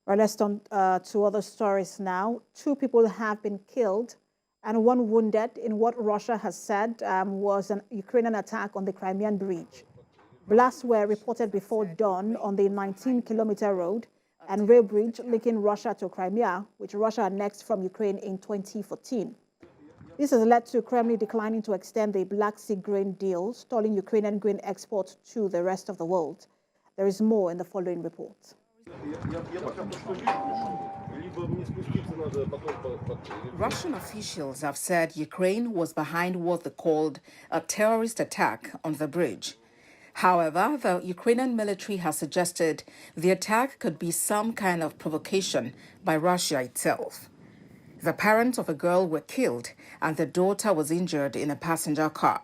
Well, let's turn to other stories now. Two people have been killed and one wounded in what Russia has said was an Ukrainian attack on the Crimean Bridge. Blasts were reported before dawn on the 19-kilometer road and rail bridge linking Russia to Crimea, which Russia annexed from Ukraine in 2014. This has led to Kremlin declining to extend the Black Sea grain deal, stalling Ukrainian grain exports to the rest of the world. There is more in the following report. Russian officials have said Ukraine was behind what they called a terrorist attack on the bridge. However, the Ukrainian military has suggested the attack could be some kind of provocation by Russia itself. The parents of a girl were killed and the daughter was injured in a passenger car.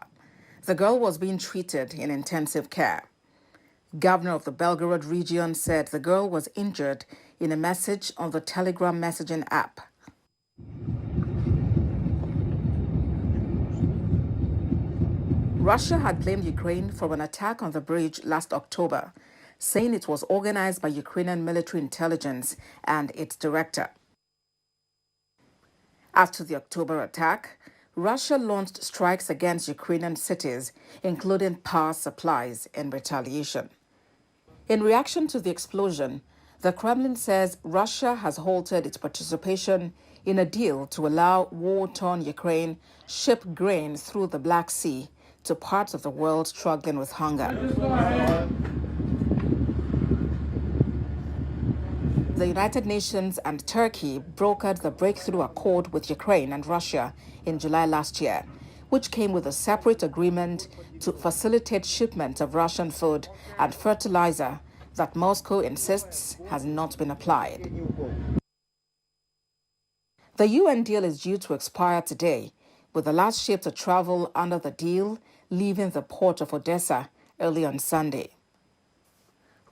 The girl was being treated in intensive care. Governor of the Belgorod region said the girl was injured in a message on the Telegram messaging app. Russia had blamed Ukraine for an attack on the bridge last October, saying it was organized by Ukrainian military intelligence and its director. After the October attack, Russia launched strikes against Ukrainian cities, including power supplies, in retaliation. In reaction to the explosion, the Kremlin says Russia has halted its participation in a deal to allow war-torn Ukraine ship grain through the Black Sea to parts of the world struggling with hunger. The United Nations and Turkey brokered the breakthrough accord with Ukraine and Russia in July last year, which came with a separate agreement to facilitate shipment of Russian food and fertilizer that Moscow insists has not been applied. The UN deal is due to expire today, with the last ship to travel under the deal leaving the port of Odessa early on Sunday.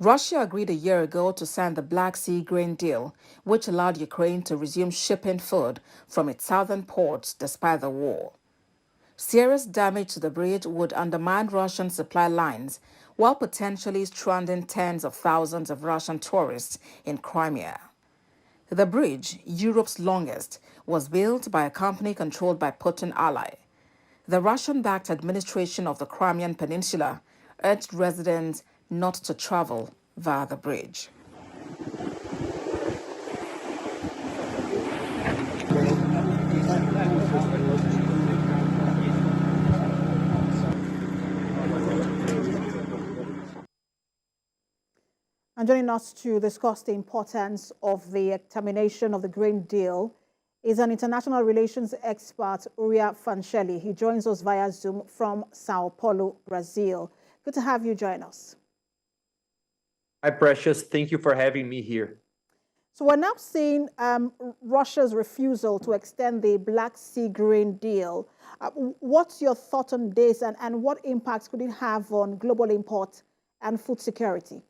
Russia agreed a year ago to sign the Black Sea grain deal, which allowed Ukraine to resume shipping food from its southern ports despite the war. Serious damage to the bridge would undermine Russian supply lines while potentially stranding tens of thousands of Russian tourists in Crimea. The bridge, Europe's longest, was built by a company controlled by Putin ally. The Russian-backed administration of the Crimean Peninsula urged residents not to travel via the bridge. And joining us to discuss the importance of the termination of the grain deal is an international relations expert, Uriah Fancheli. He joins us via Zoom from Sao Paulo, Brazil. Good to have you join us. Hi, Precious. Thank you for having me here. So we're now seeing Russia's refusal to extend the Black Sea grain deal. What's your thought on this and what impacts could it have on global import and food security?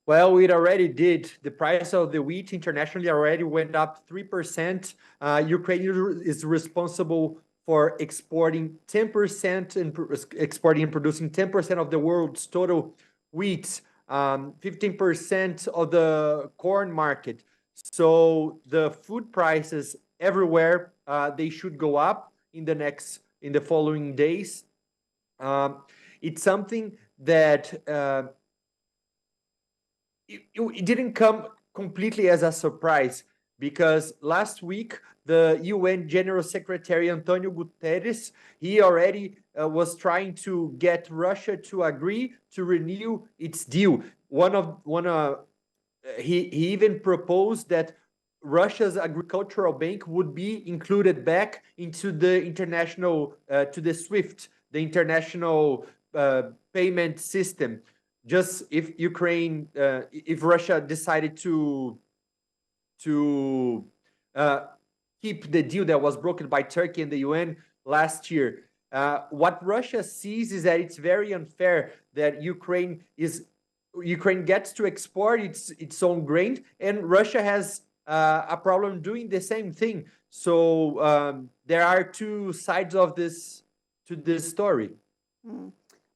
Well, it already did. The price of the wheat internationally already went up 3%. Ukraine is responsible for exporting 10% and exporting and producing 10% of the world's total wheat, 15% of the corn market. So the food prices everywhere, they should go up in the following days. It's something that it didn't come completely as a surprise, because last week the UN General Secretary Antonio Guterres, he already was trying to get Russia to agree to renew its deal. He even proposed that Russia's agricultural bank would be included back into the international to the SWIFT, the international payment system. Just if if Russia decided to keep the deal that was broken by Turkey and the UN last year. What Russia sees is that it's very unfair that Ukraine gets to export its own grain, and Russia has a problem doing the same thing. So there are two sides of this story.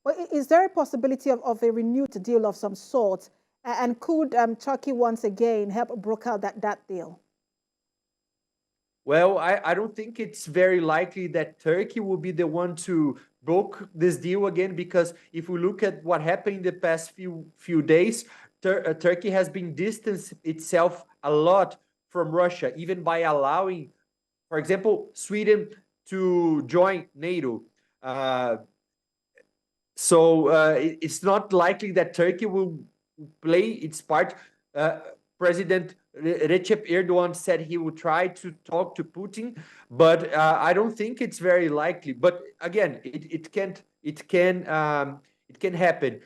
Well, is there a possibility of a renewed deal of some sort And could Turkey once again help broker that deal? Well, I don't think it's very likely that Turkey will be the one to broke this deal again, because if we look at what happened in the past few days, Turkey has been distanced itself a lot from Russia, even by allowing, for example, Sweden to join NATO. It's not likely that Turkey will play its part. President Recep Erdogan said he will try to talk to Putin, but I don't think it's very likely. But again, it can happen.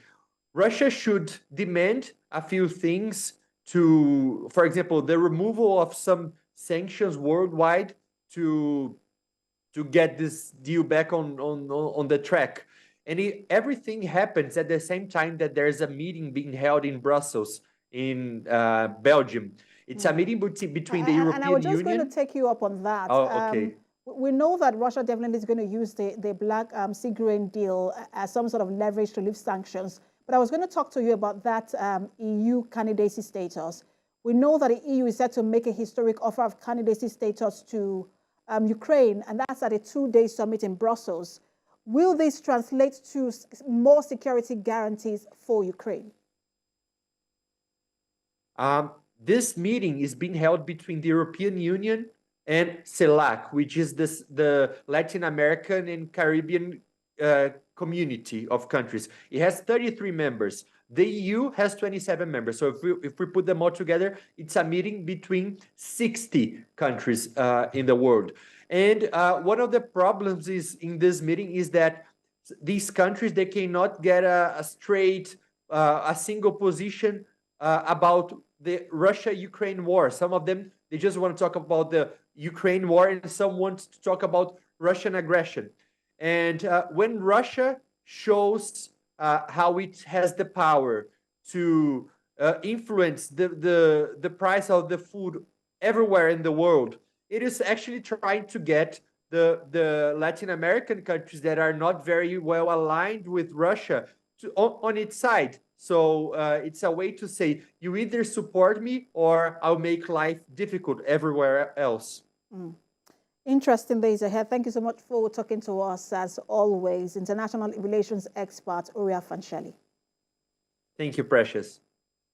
Russia should demand a few things to, for example, the removal of some sanctions worldwide to get this deal back on the track. And everything happens at the same time that there's a meeting being held in Brussels, in Belgium. It's a meeting between the European Union. And I was just going to take you up on that. Oh, okay. We know that Russia definitely is going to use the Black Sea grain deal as some sort of leverage to lift sanctions. But I was going to talk to you about that EU candidacy status. We know that the EU is set to make a historic offer of candidacy status to Ukraine, and that's at a 2-day summit in Brussels. Will this translate to more security guarantees for Ukraine? This meeting is being held between the European Union and CELAC, which is the Latin American and Caribbean community of countries. It has 33 members. The EU has 27 members. So if we put them all together, it's a meeting between 60 countries in the world. And one of the problems in this meeting is that these countries, they cannot get a single position about the Russia-Ukraine war. Some of them, they just want to talk about the Ukraine war, and some want to talk about Russian aggression. And when Russia shows how it has the power to influence the price of the food everywhere in the world, it is actually trying to get the Latin American countries that are not very well aligned with Russia on its side. So it's a way to say, you either support me or I'll make life difficult everywhere else. Interesting days ahead. Thank you so much for talking to us, as always, international relations expert Uriah Fancheli. Thank you, Precious.